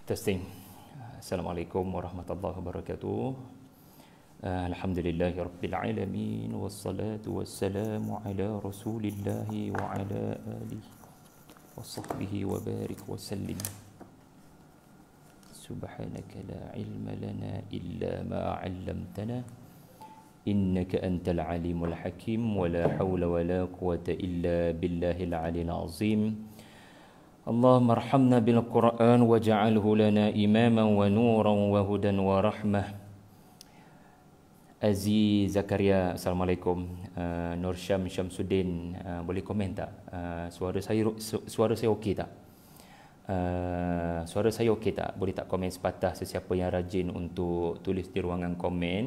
Testing. Assalamualaikum warahmatullahi wabarakatuh. Alhamdulillahi rabbil alamin wassalatu wassalamu ala rasulillahi wa ala alihi wa sahbihi wa barik wa sallim. Subhanaka la ilma lana illa ma 'allamtana innaka antal alimul hakim wa la hawla wa la quwwata illa billahil aliyil azim. اللهم ارحمنا بالقرآن واجعله لنا إماما ونورا وهدى ورحمة. Aziz Zakaria, Assalamualaikum. Nur Syam Syamsuddin, boleh komen tak? Suara saya okey tak? Suara saya okey tak? Boleh tak komen sepatah sesiapa yang rajin untuk tulis di ruangan komen.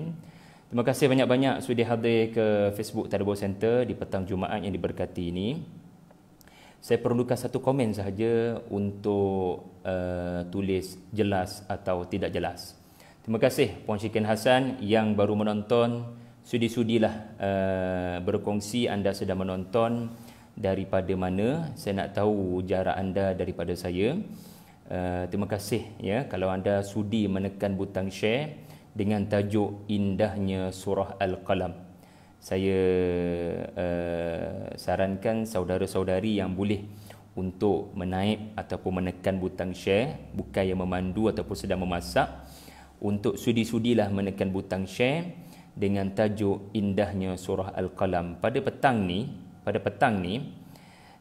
Terima kasih banyak-banyak sudi hadir ke Facebook Tadabbur Center di petang Jumaat yang diberkati ini. Saya perlukan satu komen sahaja untuk tulis jelas atau tidak jelas. Terima kasih Puan Syikin Hassan yang baru menonton. Sudi-sudilah berkongsi anda sedang menonton daripada mana. Saya nak tahu jarak anda daripada saya. Terima kasih ya kalau anda sudi menekan butang share dengan tajuk Indahnya Surah Al-Qalam. Saya sarankan saudara-saudari yang boleh untuk menaik ataupun menekan butang share, bukan yang memandu ataupun sedang memasak, untuk sudi-sudilah menekan butang share dengan tajuk Indahnya Surah Al-Qalam. Pada petang ni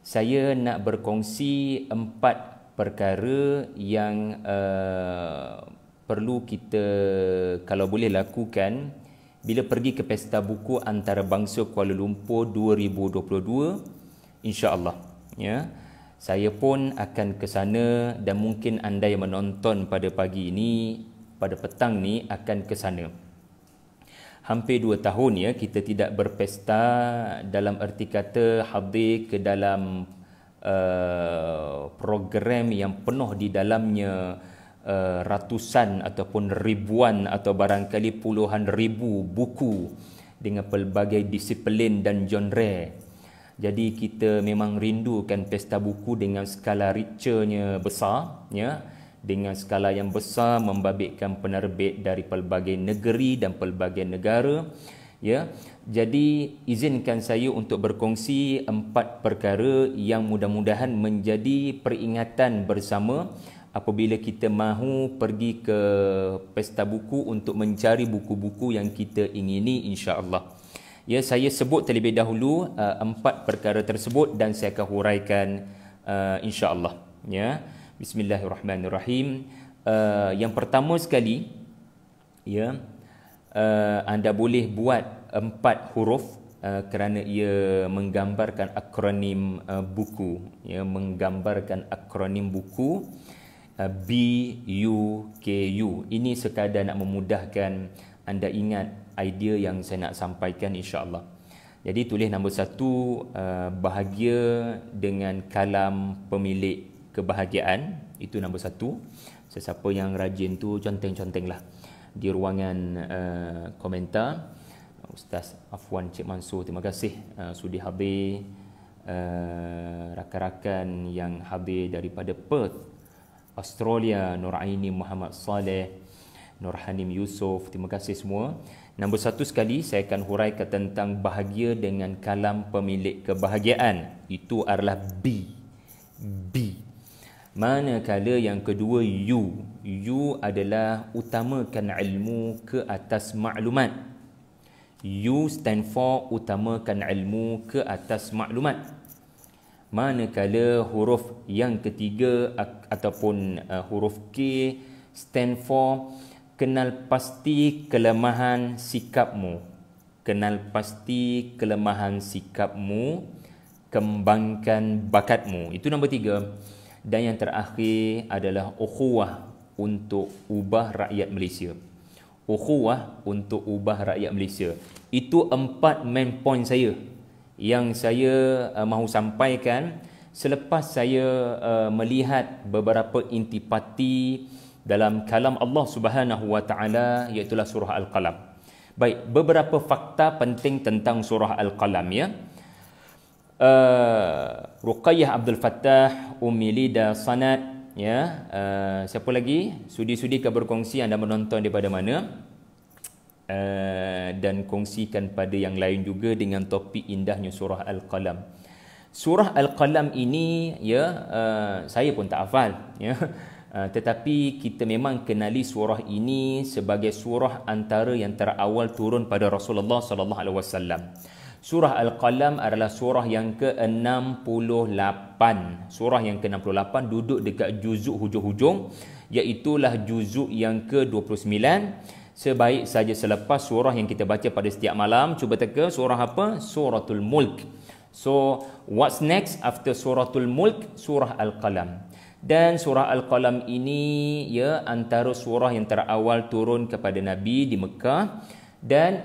saya nak berkongsi 4 perkara yang perlu kita kalau boleh lakukan bila pergi ke Pesta Buku Antarabangsa Kuala Lumpur 2022, insya-Allah ya. Saya pun akan ke sana dan mungkin anda yang menonton pada pagi ini, pada petang ni akan ke sana. Hampir 2 tahun ya kita tidak berpesta dalam erti kata hadir ke dalam program yang penuh di dalamnya ratusan ataupun ribuan atau barangkali puluhan ribu buku dengan pelbagai disiplin dan genre. Jadi kita memang rindukan pesta buku dengan skala richernya besar ya, dengan skala yang besar membabitkan penerbit dari pelbagai negeri dan pelbagai negara ya. Jadi izinkan saya untuk berkongsi 4 perkara yang mudah-mudahan menjadi peringatan bersama apabila kita mahu pergi ke pesta buku untuk mencari buku-buku yang kita ingini, insya-Allah. Ya, saya sebut terlebih dahulu 4 perkara tersebut dan saya akan huraikan insya-Allah ya. Bismillahirrahmanirrahim. Yang pertama sekali ya, anda boleh buat 4 huruf kerana ia menggambarkan akronim buku ya, menggambarkan akronim buku. BUKU. Ini sekadar nak memudahkan anda ingat idea yang saya nak sampaikan, insya-Allah. Jadi tulis nombor 1, bahagia dengan kalam pemilik kebahagiaan. Itu nombor 1. Sesiapa yang rajin tu conteng-contenglah di ruangan komentar. Ustaz Afwan Cik Mansur, terima kasih sudi hadir. Rakan-rakan yang hadir daripada Perth, Australia, Nur Aini Muhammad Saleh, Nur Hanim Yusof, terima kasih semua. Nombor 1 sekali saya akan huraikan tentang bahagia dengan kalam pemilik kebahagiaan. Itu adalah B. Manakala yang kedua U. U adalah utamakan ilmu ke atas maklumat. U stand for utamakan ilmu ke atas maklumat. Manakala huruf yang ketiga ataupun huruf K stand for kenal pasti kelemahan sikapmu. Kenal pasti kelemahan sikapmu, kembangkan bakatmu. Itu nombor 3. Dan yang terakhir adalah ukhuwah untuk ubah rakyat Malaysia. Ukhuwah untuk ubah rakyat Malaysia. Itu 4 main point saya yang saya mahu sampaikan selepas saya melihat beberapa intipati dalam kalam Allah Subhanahu wa taala, iaitu surah Al-Qalam. Baik, beberapa fakta penting tentang surah Al-Qalam ya. Ruqayyah Abdul Fattah, Ummi Lida Sanad, ya. Siapa lagi? Sudi-sudi ke berkongsi anda menonton daripada mana? Dan kongsikan pada yang lain juga dengan topik indahnya surah Al-Qalam. Surah Al-Qalam ini ya, saya pun tak hafal ya. Tetapi kita memang kenali surah ini sebagai surah antara yang terawal turun pada Rasulullah sallallahu alaihi wasallam. Surah Al-Qalam adalah surah yang ke-68. Surah yang ke-68 duduk dekat juzuk hujung-hujung, iaitulah juzuk yang ke-29. Sebaik saja selepas surah yang kita baca pada setiap malam. Cuba teka surah apa? Suratul Mulk. So, what's next after Suratul Mulk? Surah Al-Qalam. Dan surah Al-Qalam ini ya antara surah yang terawal turun kepada Nabi di Mekah. Dan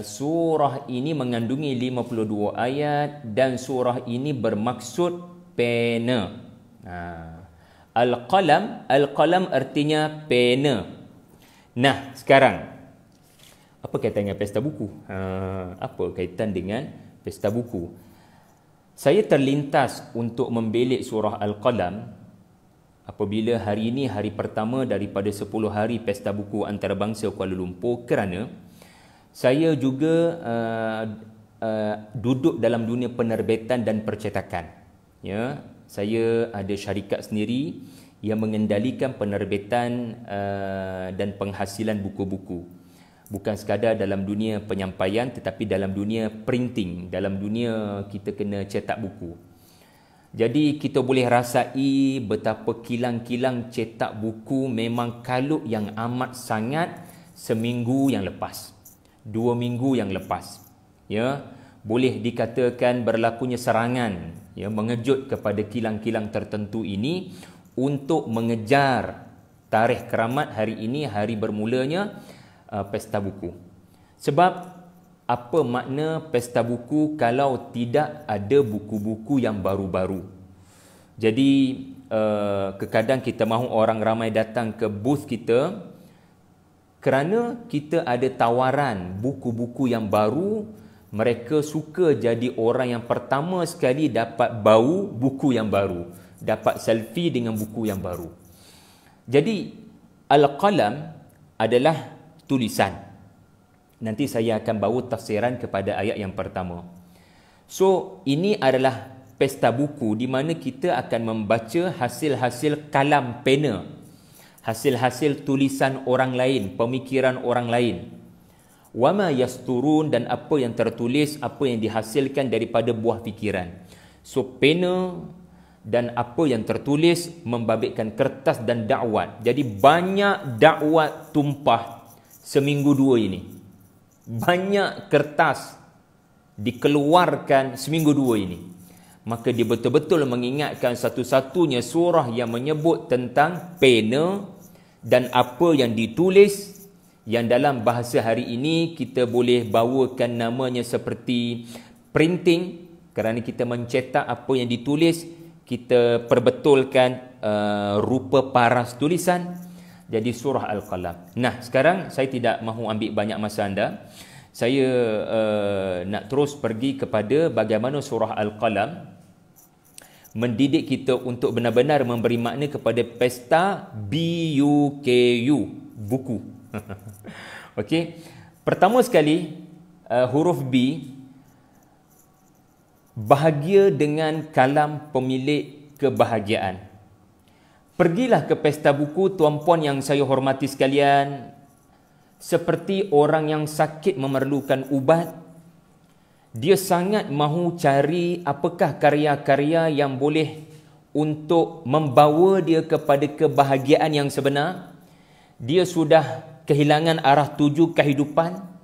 surah ini mengandungi 52 ayat dan surah ini bermaksud pena. Al-Qalam artinya pena. Nah, sekarang apa kaitan dengan pesta buku? Apa kaitan dengan pesta buku? Saya terlintas untuk membelik surah Al-Qalam apabila hari ini hari pertama daripada 10 hari pesta buku antarabangsa Kuala Lumpur, kerana saya juga duduk dalam dunia penerbitan dan percetakan. Ya, saya ada syarikat sendiri yang mengendalikan penerbitan dan penghasilan buku-buku. Bukan sekadar dalam dunia penyampaian tetapi dalam dunia printing, dalam dunia kita kena cetak buku. Jadi kita boleh rasai betapa kilang-kilang cetak buku memang kalut yang amat sangat seminggu yang lepas, 2 minggu yang lepas. Ya, boleh dikatakan berlakunya serangan ya mengejut kepada kilang-kilang tertentu ini untuk mengejar tarikh keramat hari ini, hari bermulanya pesta buku. Sebab apa makna pesta buku kalau tidak ada buku-buku yang baru-baru? Jadi kadang kita mahu orang ramai datang ke booth kita kerana kita ada tawaran buku-buku yang baru. Mereka suka jadi orang yang pertama sekali dapat bau buku yang baru, dapat selfie dengan buku yang baru. Jadi Al-Qalam adalah tulisan. Nanti saya akan bawa tafsiran kepada ayat yang pertama. So, ini adalah pesta buku di mana kita akan membaca hasil-hasil kalam pena, hasil-hasil tulisan orang lain, pemikiran orang lain. Wama yasturun, dan apa yang tertulis, apa yang dihasilkan daripada buah fikiran. So, pena dan apa yang tertulis membabitkan kertas dan dakwat. Jadi banyak dakwat tumpah seminggu 2 ini. Banyak kertas dikeluarkan seminggu 2 ini. Maka dia betul-betul mengingatkan satu-satunya surah yang menyebut tentang pena dan apa yang ditulis, yang dalam bahasa hari ini kita boleh bawakan namanya seperti printing, kerana kita mencetak apa yang ditulis, kita perbetulkan rupa paras tulisan. Jadi surah Al-Qalam. Nah, sekarang saya tidak mahu ambil banyak masa anda. Saya nak terus pergi kepada bagaimana surah Al-Qalam mendidik kita untuk benar-benar memberi makna kepada pesta BUKU, buku. Okey. Pertama sekali, huruf B, bahagia dengan kalam pemilik kebahagiaan. Pergilah ke pesta buku, tuan-puan yang saya hormati sekalian, seperti orang yang sakit memerlukan ubat. Dia sangat mahu cari apakah karya-karya yang boleh untuk membawa dia kepada kebahagiaan yang sebenar. Dia sudah kehilangan arah tuju kehidupan,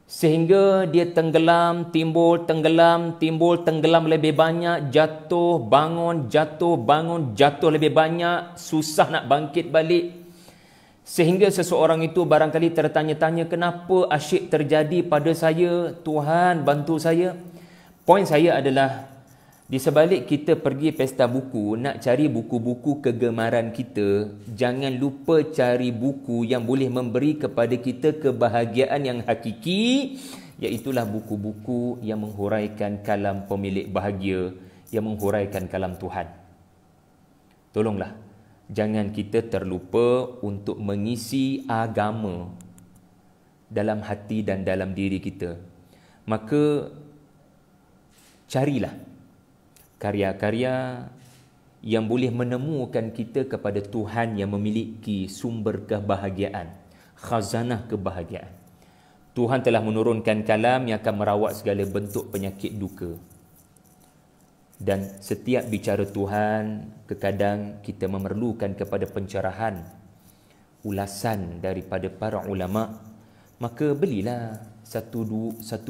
sehingga dia tenggelam, timbul, tenggelam, timbul, tenggelam lebih banyak, jatuh, bangun, jatuh lebih banyak, susah nak bangkit balik. Sehingga seseorang itu barangkali tertanya-tanya, kenapa asyik terjadi pada saya? Tuhan, bantu saya. Poin saya adalah, di sebalik kita pergi pesta buku, nak cari buku-buku kegemaran kita, jangan lupa cari buku yang boleh memberi kepada kita kebahagiaan yang hakiki, iaitulah buku-buku yang menghuraikan kalam pemilik bahagia, yang menghuraikan kalam Tuhan. Tolonglah, jangan kita terlupa untuk mengisi agama dalam hati dan dalam diri kita. Maka carilah karya-karya yang boleh menemukan kita kepada Tuhan yang memiliki sumber kebahagiaan, khazanah kebahagiaan. Tuhan telah menurunkan kalam yang akan merawat segala bentuk penyakit duka. Dan setiap bicara Tuhan, terkadang kita memerlukan kepada pencerahan, ulasan daripada para ulama. Maka belilah satu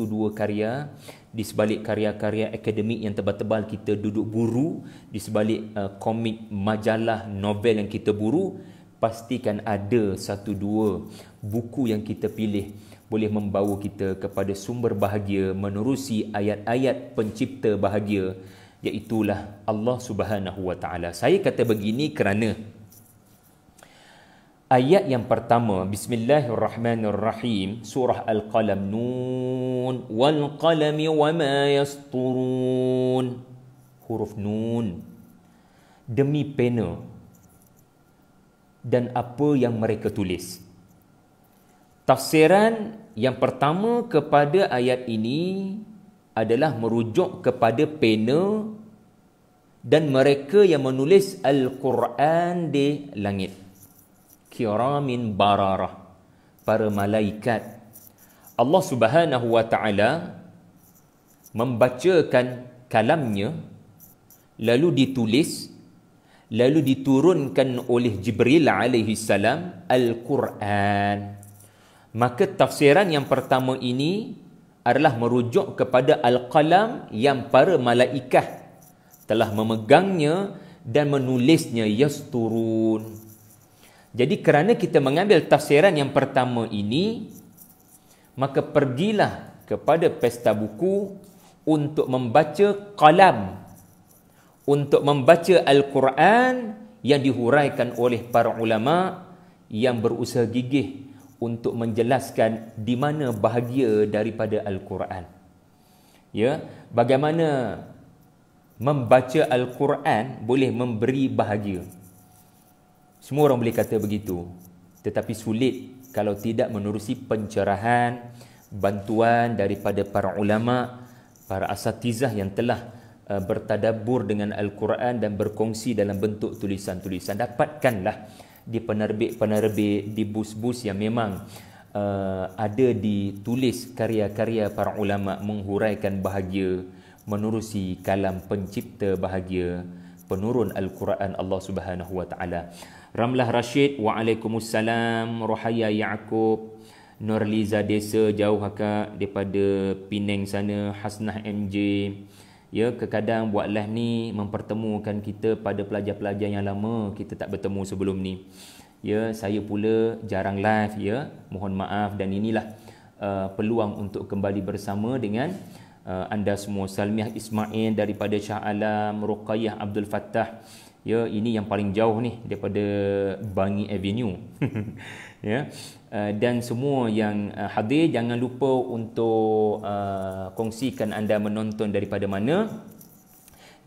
dua karya. Di sebalik karya-karya akademik yang tebal-tebal kita duduk buru, di sebalik komik, majalah, novel yang kita buru, pastikan ada satu dua buku yang kita pilih boleh membawa kita kepada sumber bahagia, menerusi ayat-ayat pencipta bahagia, iaitulah Allah Subhanahu wa taala. Saya kata begini kerana ayat yang pertama, Bismillahirrahmanirrahim, surah Al-Qalam, Nun wal qalami wama yasturun. Huruf Nun, demi pena dan apa yang mereka tulis. Tafsiran yang pertama kepada ayat ini adalah merujuk kepada pena dan mereka yang menulis Al-Quran di langit. Kiramin bararah, para malaikat. Allah Subhanahu wa taala membacakan kalamnya, lalu ditulis, lalu diturunkan oleh Jibril alaihi salam Al-Quran. Maka tafsiran yang pertama ini adalah merujuk kepada Al-Qalam yang para malaikat telah memegangnya dan menulisnya, yasturun. Jadi kerana kita mengambil tafsiran yang pertama ini, maka pergilah kepada pesta buku untuk membaca qalam, untuk membaca Al-Quran yang dihuraikan oleh para ulama yang berusaha gigih untuk menjelaskan di mana bahagia daripada Al-Quran. Ya, bagaimana membaca Al-Quran boleh memberi bahagia. Semua orang boleh kata begitu, tetapi sulit kalau tidak menerusi pencerahan, bantuan daripada para ulama, para asatizah yang telah bertadabbur dengan Al-Quran dan berkongsi dalam bentuk tulisan-tulisan. Dapatkanlah di penerbit-penerbit, di bus-bus yang memang ada ditulis karya-karya para ulama menghuraikan bahagia, menerusi kalam pencipta bahagia, penurun Al-Quran Allah Subhanahu wa taala. Ramlah Rashid, waalaikumsalam. Rohaya Yaakob, Nurliza Desa, jauh akak daripada Penang sana. Hasnah MJ, ya, kadang buat live ni mempertemukan kita pada pelajar-pelajar yang lama kita tak bertemu sebelum ni. Ya, saya pula jarang live, ya, mohon maaf. Dan inilah peluang untuk kembali bersama dengan anda semua. Salmiah Ismail daripada Shah Alam, Ruqayyah Abdul Fattah, ya, ini yang paling jauh ni daripada Bangi Avenue. Ya, dan semua yang hadir, jangan lupa untuk kongsikan anda menonton daripada mana,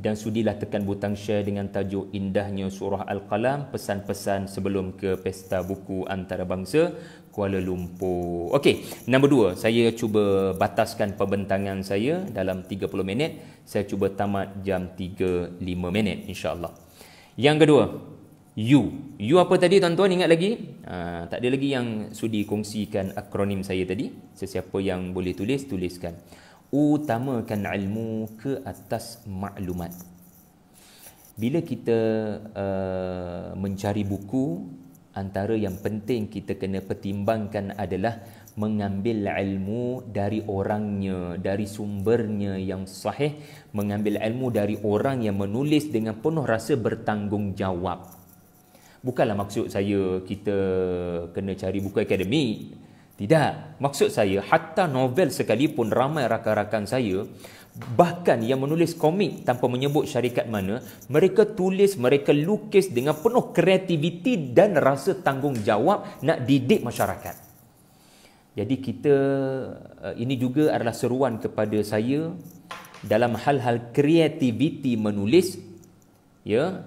dan sudilah tekan butang share dengan tajuk indahnya surah Al-Qalam, pesan-pesan sebelum ke pesta buku antarabangsa Kuala Lumpur. Okey, nombor 2, saya cuba bataskan pembentangan saya dalam 30 minit. Saya cuba tamat jam 3.05 insya-Allah. Yang kedua, You apa tadi tuan-tuan, ingat lagi? Tak ada lagi yang sudi kongsikan akronim saya tadi. Sesiapa yang boleh tulis, tuliskan. Utamakan ilmu ke atas maklumat. Bila kita mencari buku, antara yang penting kita kena pertimbangkan adalah mengambil ilmu dari orangnya, dari sumbernya yang sahih, mengambil ilmu dari orang yang menulis dengan penuh rasa bertanggungjawab. Bukanlah maksud saya kita kena cari buku akademik. Tidak. Maksud saya, hatta novel sekalipun, ramai rakan-rakan saya, bahkan yang menulis komik tanpa menyebut syarikat mana, mereka tulis, mereka lukis dengan penuh kreativiti dan rasa tanggungjawab nak didik masyarakat. Jadi kita, ini juga adalah seruan kepada saya dalam hal-hal kreativiti menulis, ya.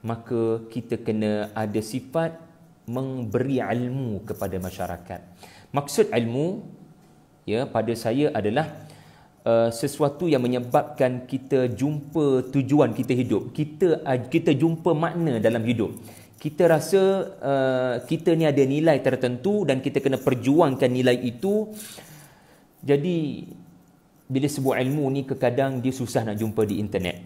maka kita kena ada sifat memberi ilmu kepada masyarakat. Maksud ilmu ya pada saya adalah sesuatu yang menyebabkan kita jumpa tujuan kita hidup. Kita jumpa makna dalam hidup. Kita rasa kita ni ada nilai tertentu dan kita kena perjuangkan nilai itu. Jadi bila sebut ilmu ni kadang dia susah nak jumpa di internet.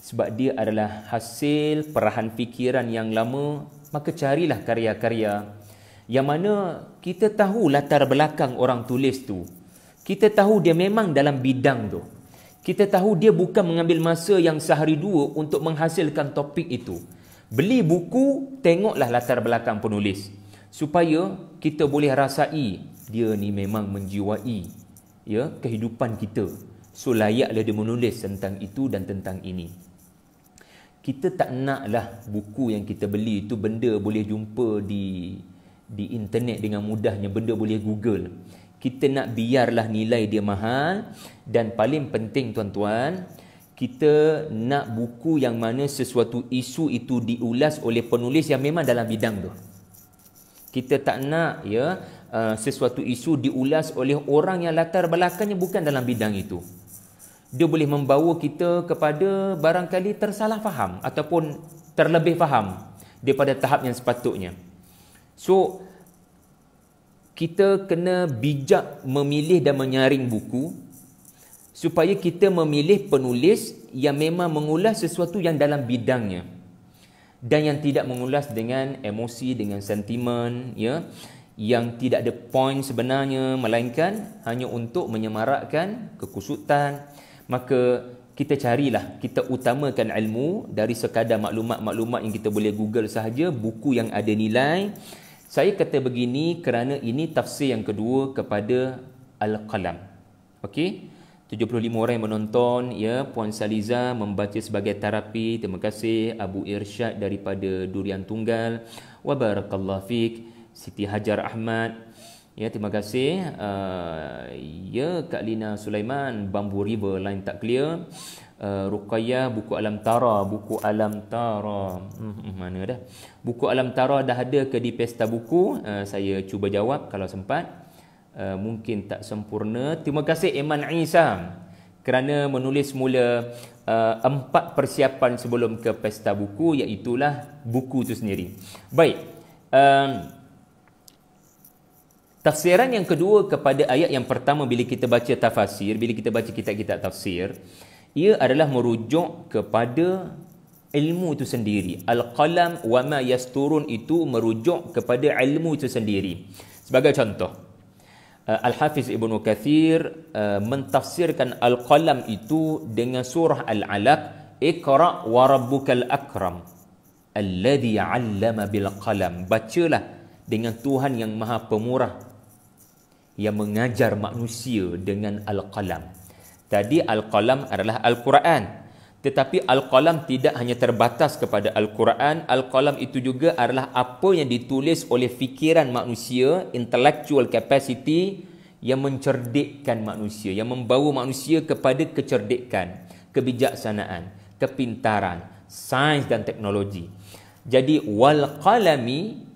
Sebab dia adalah hasil perahan fikiran yang lama, maka carilah karya-karya yang mana kita tahu latar belakang orang tulis tu. Kita tahu dia memang dalam bidang tu. Kita tahu dia bukan mengambil masa yang sehari dua untuk menghasilkan topik itu. Beli buku, tengoklah latar belakang penulis. Supaya kita boleh rasai dia ni memang menjiwai ya kehidupan kita. So layaklah dia menulis tentang itu dan tentang ini. Kita tak naklah buku yang kita beli itu benda boleh jumpa di internet dengan mudahnya, benda boleh Google. Kita nak biarlah nilai dia mahal dan paling penting tuan-tuan, kita nak buku yang mana sesuatu isu itu diulas oleh penulis yang memang dalam bidang tu. Kita tak nak ya sesuatu isu diulas oleh orang yang latar belakangnya bukan dalam bidang itu. Dia boleh membawa kita kepada barangkali tersalah faham ataupun terlebih faham daripada tahap yang sepatutnya. So, kita kena bijak memilih dan menyaring buku supaya kita memilih penulis yang memang mengulas sesuatu yang dalam bidangnya dan yang tidak mengulas dengan emosi, dengan sentimen, ya, yang tidak ada point sebenarnya, melainkan hanya untuk menyemarakkan kekusutan. Maka kita carilah, kita utamakan ilmu dari sekadar maklumat-maklumat yang kita boleh Google sahaja, buku yang ada nilai. Saya kata begini kerana ini tafsir yang kedua kepada Al-Qalam. Okey? 75 orang yang menonton, ya, Puan Saliza membaca sebagai terapi. Terima kasih Abu Irsyad daripada Durian Tunggal. Wa barakallahu fiik. Siti Hajar Ahmad. Ya, terima kasih. Ya, Kak Lina Sulaiman, Bamboo River line tak clear. Ruqayyah, buku Alam Tara, mana dah? Buku Alam Tara dah ada ke di pesta buku? Saya cuba jawab kalau sempat. Mungkin tak sempurna. Terima kasih Iman Isa kerana menulis mula 4 persiapan sebelum ke pesta buku, iaitulah buku itu sendiri. Baik. Tafsiran yang kedua kepada ayat yang pertama bila kita baca tafsir, bila kita baca kitab-kitab tafsir, ia adalah merujuk kepada ilmu itu sendiri. Al-Qalam wa ma yasturun itu merujuk kepada ilmu itu sendiri. Sebagai contoh, Al-Hafiz Ibnu Kathir mentafsirkan Al-Qalam itu dengan surah Al-Alaq, Iqra wa rabbukal akram alladhi 'allama bil qalam. Bacalah dengan Tuhan yang Maha Pemurah yang mengajar manusia dengan Al-Qalam. Tadi Al-Qalam adalah Al-Quran. Tetapi Al-Qalam tidak hanya terbatas kepada Al-Quran. Al-Qalam itu juga adalah apa yang ditulis oleh fikiran manusia, intellectual capacity, yang mencerdikkan manusia, yang membawa manusia kepada kecerdikan, kebijaksanaan, kepintaran, sains dan teknologi. Jadi wal qalami,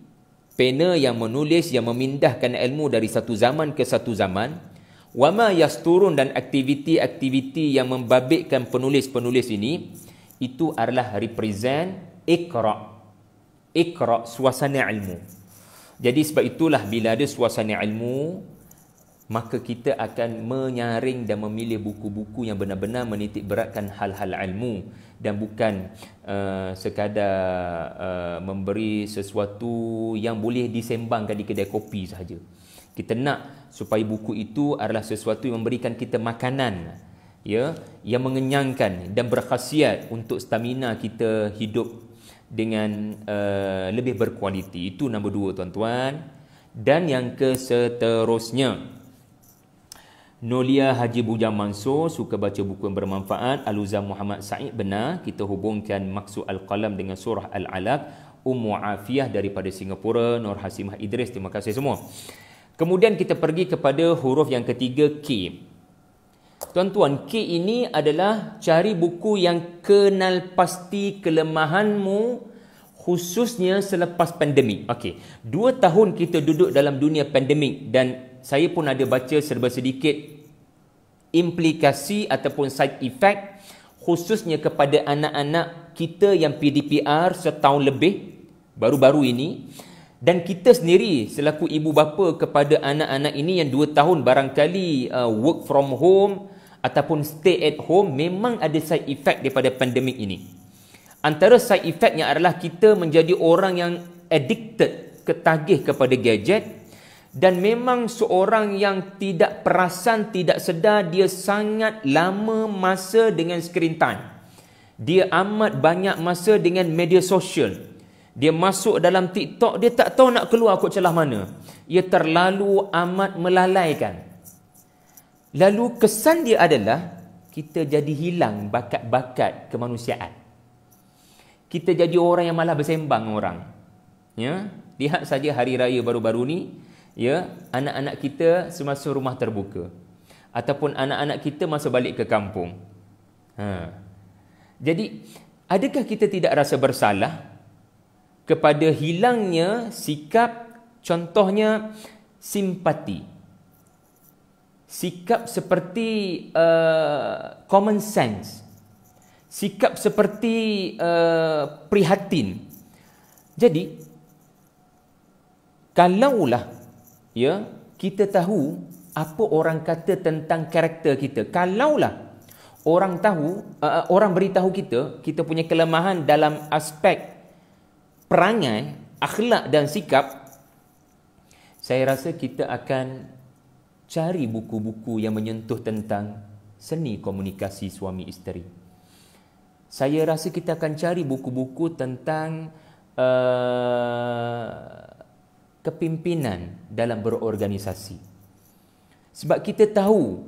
pena yang menulis, yang memindahkan ilmu dari satu zaman ke satu zaman. Wama yasturun, dan aktiviti-aktiviti yang membabitkan penulis-penulis ini, itu adalah represent Iqra. Iqra, suasana ilmu. Jadi sebab itulah bila ada suasana ilmu, maka kita akan menyaring dan memilih buku-buku yang benar-benar menitik beratkan hal-hal ilmu dan bukan sekadar memberi sesuatu yang boleh disembangkan di kedai kopi sahaja. Kita nak supaya buku itu adalah sesuatu yang memberikan kita makanan, ya, yang mengenyangkan dan berkhasiat untuk stamina kita hidup dengan lebih berkualiti. Itu nombor 2 tuan-tuan. Dan yang seterusnya, Nolia Haji Bujang Mansur suka baca buku yang bermanfaat. Aluzam Muhammad Said, benar, kita hubungkan maksud Al-Qalam dengan surah Al-Alaq. Ummu Afiyah daripada Singapura, Nur Hasimah Idris, terima kasih semua. Kemudian kita pergi kepada huruf yang ketiga, K. Tuan-tuan, K ini adalah cari buku yang kenal pasti kelemahanmu, khususnya selepas pandemik. Okey, 2 tahun kita duduk dalam dunia pandemik dan saya pun ada baca serba sedikit implikasi ataupun side effect khususnya kepada anak-anak kita yang PDPR setahun lebih baru-baru ini. Dan kita sendiri selaku ibu bapa kepada anak-anak ini yang 2 tahun barangkali work from home ataupun stay at home, memang ada side effect daripada pandemik ini. Antara side effectnya adalah kita menjadi orang yang addicted, ketagih kepada gadget, dan memang seorang yang tidak perasan, tidak sedar, dia sangat lama masa dengan screen time. Dia amat banyak masa dengan media sosial. Dia masuk dalam TikTok, dia tak tahu nak keluar kot celah mana. Ia terlalu amat melalaikan. Lalu kesan dia adalah kita jadi hilang bakat-bakat kemanusiaan. Kita jadi orang yang malah bersembang orang. Ya, lihat saja hari raya baru-baru ni, ya, anak-anak kita semasa rumah terbuka ataupun anak-anak kita masa balik ke kampung. Jadi, adakah kita tidak rasa bersalah kepada hilangnya sikap, contohnya simpati, sikap seperti common sense, sikap seperti prihatin. Jadi kalaulah ya kita tahu apa orang kata tentang karakter kita, kalaulah orang tahu, orang beritahu kita punya kelemahan dalam aspek perangai, akhlak dan sikap, saya rasa kita akan cari buku-buku yang menyentuh tentang seni komunikasi suami isteri. Saya rasa kita akan cari buku-buku tentang kepimpinan dalam berorganisasi. Sebab kita tahu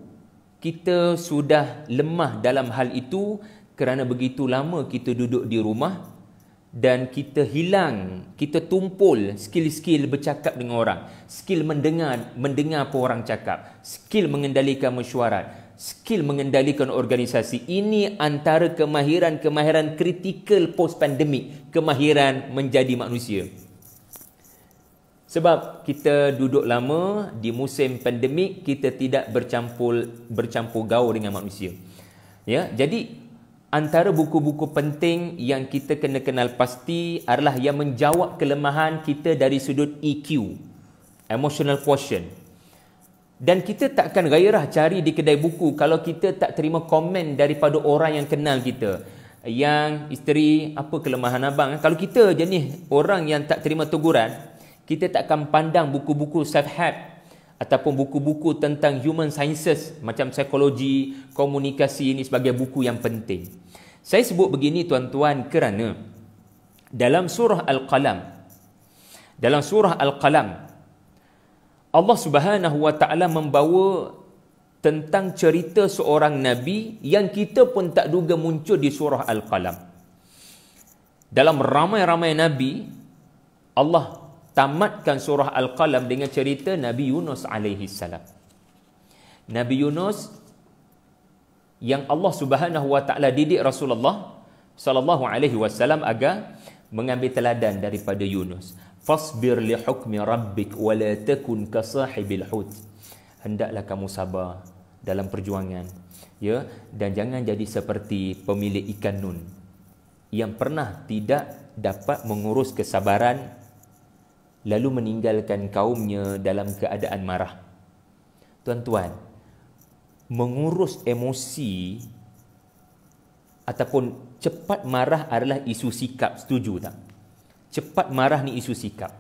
kita sudah lemah dalam hal itu kerana begitu lama kita duduk di rumah dan kita hilang, kita tumpul skill-skill bercakap dengan orang, skill mendengar apa orang cakap, skill mengendalikan mesyuarat, skill mengendalikan organisasi. Ini antara kemahiran kritikal post-pandemic, kemahiran menjadi manusia. Sebab kita duduk lama di musim pandemik, kita tidak bercampur gaul dengan manusia. Ya, jadi antara buku-buku penting yang kita kena kenal pasti adalah yang menjawab kelemahan kita dari sudut EQ, emotional quotient. Dan kita takkan gairah cari di kedai buku kalau kita tak terima komen daripada orang yang kenal kita. Yang isteri, apa kelemahan abang? Kalau kita jenis orang yang tak terima teguran, kita takkan pandang buku-buku self-help ataupun buku-buku tentang human sciences macam psikologi, komunikasi ini sebagai buku yang penting. Saya sebut begini tuan-tuan kerana dalam surah Al-Qalam, Allah Subhanahu wa taala membawa tentang cerita seorang nabi yang kita pun tak duga muncul di surah Al-Qalam. Dalam ramai-ramai nabi, Allah tamatkan surah Al-Qalam dengan cerita Nabi Yunus alaihi salam. Nabi Yunus yang Allah Subhanahu wa taala didik Rasulullah sallallahu alaihi wasallam agar mengambil teladan daripada Yunus. Fasbir li hukmi rabbik wa la takun ka sahibil hut. Hendaklah kamu sabar dalam perjuangan, ya, dan jangan jadi seperti pemilik ikan nun yang pernah tidak dapat mengurus kesabaran lalu meninggalkan kaumnya dalam keadaan marah. Tuan-tuan, mengurus emosi ataupun cepat marah adalah isu sikap, setuju tak? Cepat marah ni isu sikap.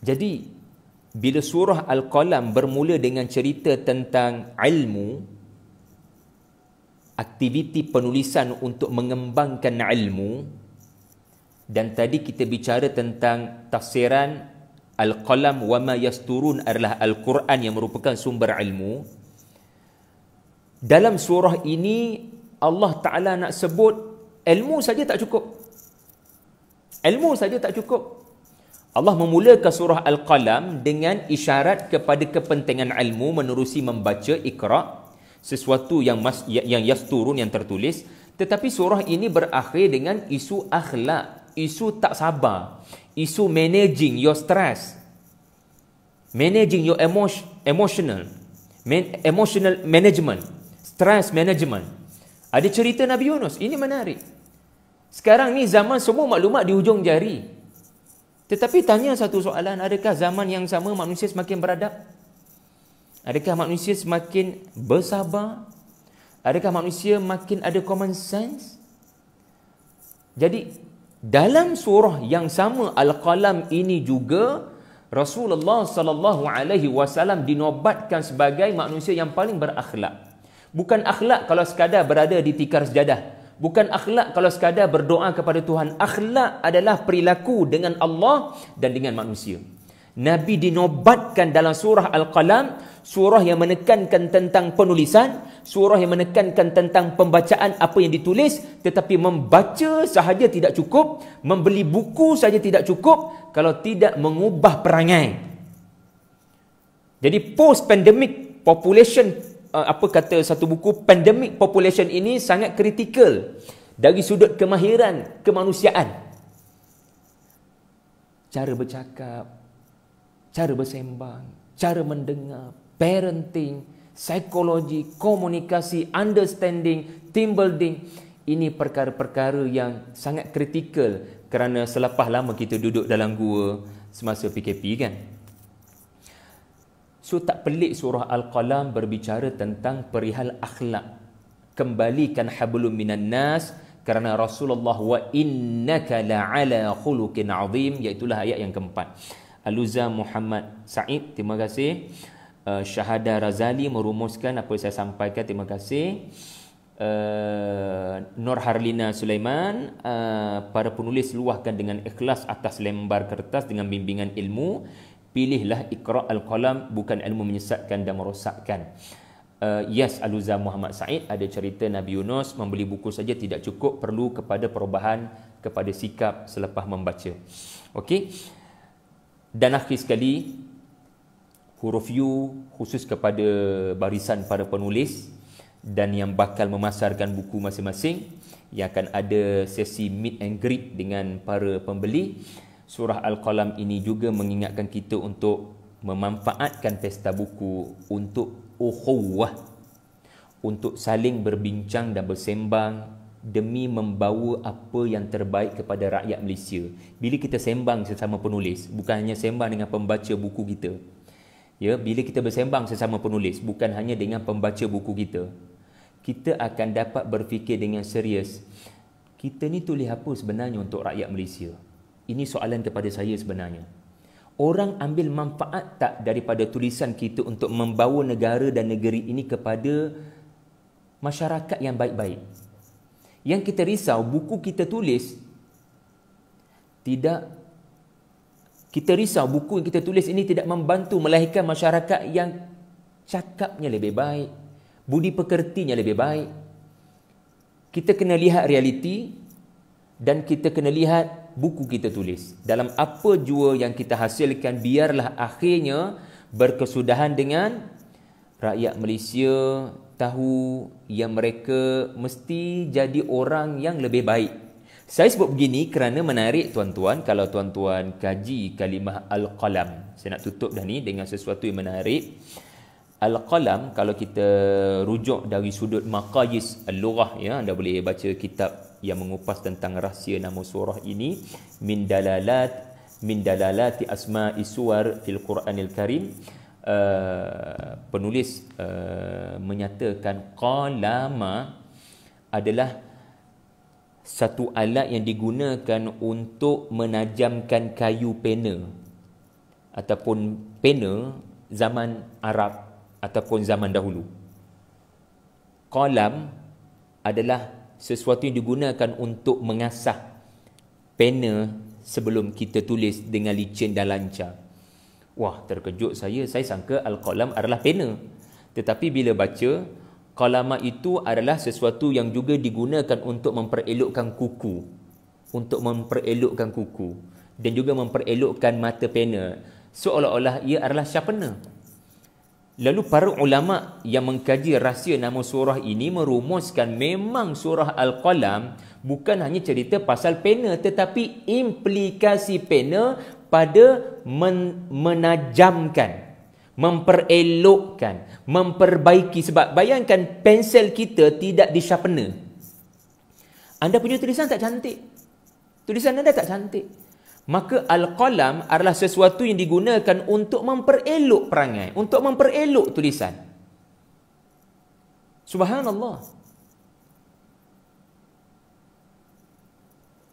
Jadi, bila surah Al-Qalam bermula dengan cerita tentang ilmu, aktiviti penulisan untuk mengembangkan ilmu, dan tadi kita bicara tentang tafsiran Al-Qalam wa ma yasturun adalah Al-Quran yang merupakan sumber ilmu. Dalam surah ini Allah Ta'ala nak sebut ilmu saja tak cukup. Ilmu saja tak cukup. Allah memulakan surah Al-Qalam dengan isyarat kepada kepentingan ilmu menerusi membaca Iqra, sesuatu yang yasturun, yang tertulis. Tetapi surah ini berakhir dengan isu akhlak, isu tak sabar, isu managing your stress, managing your emotional management, stress management. Ada cerita Nabi Yunus, ini menarik. Sekarang ni zaman semua maklumat di hujung jari. Tetapi tanya satu soalan, adakah zaman yang sama manusia semakin beradab? Adakah manusia semakin bersabar? Adakah manusia makin ada common sense? Jadi, dalam surah yang sama Al-Qalam ini juga Rasulullah sallallahu alaihi wasallam dinobatkan sebagai manusia yang paling berakhlak. Bukan akhlak kalau sekadar berada di tikar sejadah. Bukan akhlak kalau sekadar berdoa kepada Tuhan. Akhlak adalah perilaku dengan Allah dan dengan manusia. Nabi dinobatkan dalam surah Al-Qalam, surah yang menekankan tentang penulisan, surah yang menekankan tentang pembacaan apa yang ditulis, tetapi membaca sahaja tidak cukup, membeli buku sahaja tidak cukup kalau tidak mengubah perangai. Jadi post-pandemic population, apa kata satu buku, pandemic population ini sangat kritikal dari sudut kemahiran kemanusiaan. Cara bercakap, cara bersembang, cara mendengar, parenting, psikologi, komunikasi, understanding, team building. Ini perkara-perkara yang sangat kritikal kerana selepas lama kita duduk dalam gua semasa PKP kan. So tak pelik surah Al-Qalam berbicara tentang perihal akhlak. Kembalikan hablum minan nas, kerana Rasulullah wa innaka la'ala khuluqin azim, iaitulah ayat yang keempat. Aluza Muhammad Said, terima kasih. Syahada Razali merumuskan apa yang saya sampaikan, terima kasih. Nur Harlina Sulaiman, para penulis luahkan dengan ikhlas atas lembar kertas dengan bimbingan ilmu. Pilihlah Iqra Al-Qalam, bukan ilmu menyesatkan dan merosakkan. Yes, Aluza Muhammad Said, ada cerita Nabi Yunus, membeli buku saja tidak cukup, perlu kepada perubahan kepada sikap selepas membaca. Okey. Dan akhir sekali, huruf U khusus kepada barisan para penulis dan yang bakal memasarkan buku masing-masing, yang akan ada sesi meet and greet dengan para pembeli. Surah Al-Qalam ini juga mengingatkan kita untuk memanfaatkan pesta buku untuk ukhuwah, untuk saling berbincang dan bersembang demi membawa apa yang terbaik kepada rakyat Malaysia. Bila kita sembang sesama penulis, bukan hanya sembang dengan pembaca buku kita. Ya, bila kita bersembang sesama penulis, bukan hanya dengan pembaca buku kita, kita akan dapat berfikir dengan serius. Kita ni tulis apa sebenarnya untuk rakyat Malaysia? Ini soalan kepada saya sebenarnya. Orang ambil manfaat tak daripada tulisan kita untuk membawa negara dan negeri ini kepada masyarakat yang baik-baik? Yang kita risau, buku kita tulis tidak, kita risau buku yang kita tulis ini tidak membantu melahirkan masyarakat yang cakapnya lebih baik, budi pekertinya lebih baik. Kita kena lihat realiti dan kita kena lihat buku kita tulis. Dalam apa jua yang kita hasilkan, biarlah akhirnya berkesudahan dengan rakyat Malaysia tahu yang mereka mesti jadi orang yang lebih baik. Saya sebut begini kerana menarik tuan-tuan, kalau tuan-tuan kaji kalimah Al-Qalam. Saya nak tutup dah ni dengan sesuatu yang menarik. Al-Qalam, kalau kita rujuk dari sudut maqayis al-lughah, ya, anda boleh baca kitab yang mengupas tentang rahsia nama surah ini, min dalalati asma'i suwar fil Quranil Karim. Penulis menyatakan qalama adalah satu alat yang digunakan untuk menajamkan kayu pena ataupun pena zaman Arab ataupun zaman dahulu. Qalam adalah sesuatu yang digunakan untuk mengasah pena sebelum kita tulis dengan licin dan lancar. Wah, terkejut saya sangka Al-Qalam adalah pena. Tetapi bila baca, qalama itu adalah sesuatu yang juga digunakan untuk memperelokkan kuku. Untuk memperelokkan kuku. dan juga memperelokkan mata pena, seolah-olah ia adalah sharpener. Lalu para ulama yang mengkaji rahsia nama surah ini merumuskan memang surah Al-Qalam bukan hanya cerita pasal pena, tetapi implikasi pena pada menajamkan, memperelokkan, memperbaiki. Sebab bayangkan pensel kita tidak di sharpener. Anda punya tulisan tak cantik, tulisan anda tak cantik, maka Al-Qalam adalah sesuatu yang digunakan untuk memperelok perangai, untuk memperelok tulisan. Subhanallah.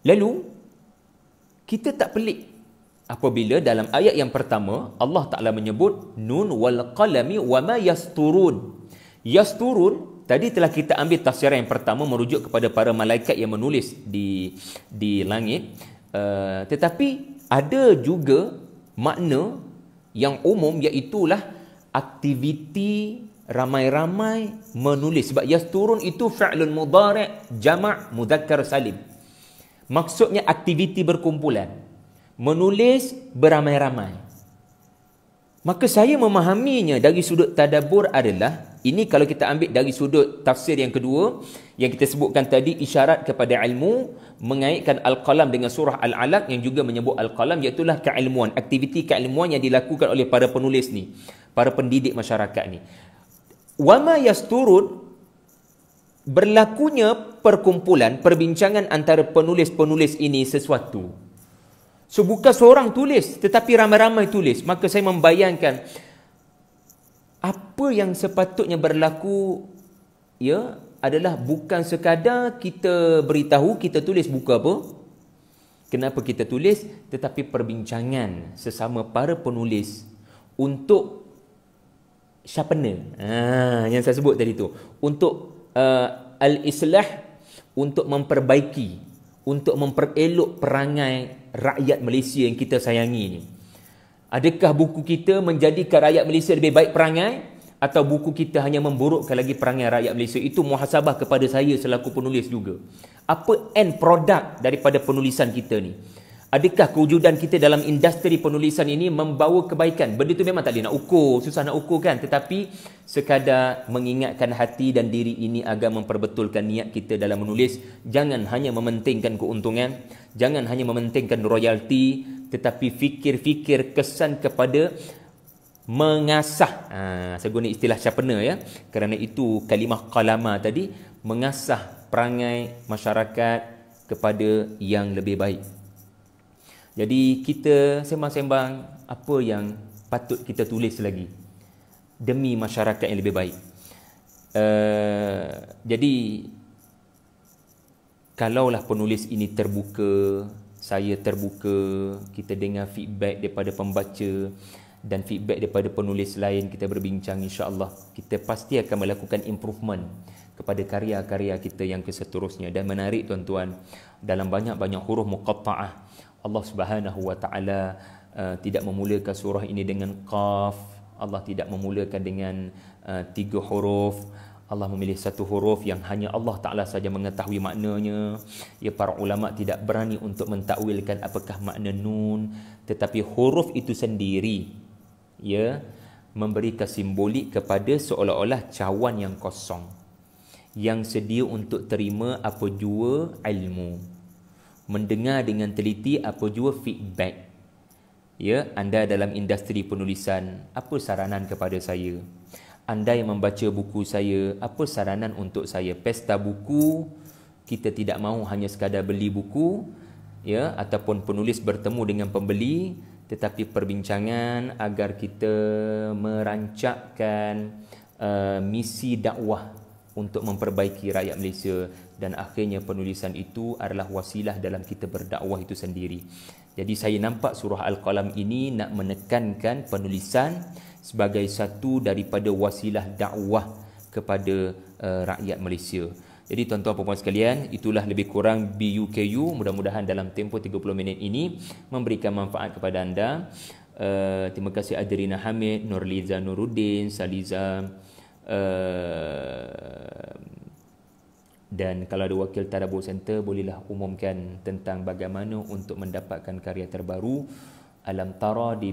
Lalu kita tak pelik apabila dalam ayat yang pertama Allah Ta'ala menyebut nun wal qalami wa ma yasturun. Yasturun tadi telah kita ambil tafsiran yang pertama merujuk kepada para malaikat yang menulis di langit. Tetapi ada juga makna yang umum, iaitulah aktiviti ramai-ramai menulis. Sebab yasturun itu fi'lun mudhari' jama' mudzakkar salim. Maksudnya aktiviti berkumpulan, menulis beramai-ramai. Maka saya memahaminya dari sudut tadabbur adalah, ini kalau kita ambil dari sudut tafsir yang kedua yang kita sebutkan tadi, isyarat kepada ilmu, mengaitkan Al-Qalam dengan surah Al-Alaq yang juga menyebut Al-Qalam, iaitulah keilmuan, aktiviti keilmuan yang dilakukan oleh para penulis ni, para pendidik masyarakat ni. Wama yasturun, berlakunya perkumpulan, perbincangan antara penulis-penulis ini sesuatu. So bukan seorang tulis, tetapi ramai-ramai tulis. Maka saya membayangkan apa yang sepatutnya berlaku adalah bukan sekadar kita beritahu kita tulis buku apa, kenapa kita tulis, tetapi perbincangan sesama para penulis untuk sharpener. Yang saya sebut tadi tu, untuk al-islah, untuk memperbaiki, untuk memperelok perangai rakyat Malaysia yang kita sayangi ni. Adakah buku kita menjadikan rakyat Malaysia lebih baik perangai, atau buku kita hanya memburukkan lagi perangai rakyat Malaysia? Itu muhasabah kepada saya selaku penulis juga. Apa end product daripada penulisan kita ni? Adakah kewujudan kita dalam industri penulisan ini membawa kebaikan? Benda tu memang tak boleh nak ukur, susah nak ukur kan, tetapi sekadar mengingatkan hati dan diri ini agar memperbetulkan niat kita dalam menulis. Jangan hanya mementingkan keuntungan, jangan hanya mementingkan royalti, tetapi fikir-fikir kesan kepada mengasah. Saya guna istilah sharpener ya, kerana itu kalimah qalama tadi, mengasah perangai masyarakat kepada yang lebih baik. Jadi kita sembang-sembang apa yang patut kita tulis lagi demi masyarakat yang lebih baik. Jadi kalaulah penulis ini terbuka, saya terbuka, kita dengar feedback daripada pembaca dan feedback daripada penulis lain, kita berbincang, insya-Allah kita pasti akan melakukan improvement kepada karya-karya kita yang seterusnya. Dan menarik tuan-tuan, dalam banyak-banyak huruf muqatta'ah, Allah Subhanahu wa taala tidak memulakan surah ini dengan qaf. Allah tidak memulakan dengan 3 huruf. Allah memilih 1 huruf yang hanya Allah Taala saja mengetahui maknanya. Para ulama tidak berani untuk mentakwilkan apakah makna nun, tetapi huruf itu sendiri memberikan simbolik kepada seolah-olah cawan yang kosong, yang sedia untuk terima apa jua ilmu, mendengar dengan teliti apa jua feedback. Anda dalam industri penulisan, apa saranan kepada saya? Anda yang membaca buku saya, apa saranan untuk saya? Pesta buku, kita tidak mahu hanya sekadar beli buku, ataupun penulis bertemu dengan pembeli, tetapi perbincangan agar kita merancangkan misi dakwah untuk memperbaiki rakyat Malaysia, dan akhirnya penulisan itu adalah wasilah dalam kita berdakwah itu sendiri. Jadi saya nampak surah Al-Qalam ini nak menekankan penulisan sebagai satu daripada wasilah dakwah kepada rakyat Malaysia. Jadi tuan-tuan dan puan sekalian, itulah lebih kurang BUKU. Mudah-mudahan dalam tempoh 30 minit ini memberikan manfaat kepada anda. Terima kasih Adrina Hamid, Nurliza Nuruddin, Saliza, Dan kalau ada wakil Tadabbur Center, bolehlah umumkan tentang bagaimana untuk mendapatkan karya terbaru Alam Tara di